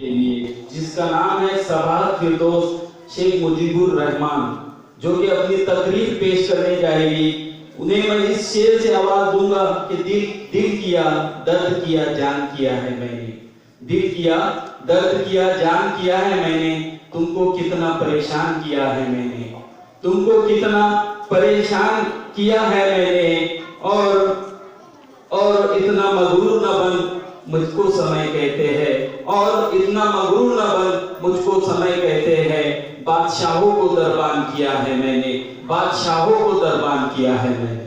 کے لیے، جس کا نام ہے سباہت فردوس شیخ مجیب الرحمان، جو کہ اپنی تقریر پیش کرنے جائے گی۔ انہیں میں اس شعر سے آواز دوں گا کہ دل کیا درد کیا جان کیا ہے میں نے، دل کیا درد کیا جان کیا ہے میں نے، تم کو کتنا پریشان کیا ہے میں نے، تم کو کتنا پریشان کیا ہے میں نے، اور اتنا مغرور نہ بن مجھ کو سمے کہتے ہیں، اور اتنا مغرور نہ بن مجھ کو سمے کہتے ہیں، بادشاہوں کو دربان کیا ہے میں نے، بادشاہوں کو دربان کیا ہے میں نے۔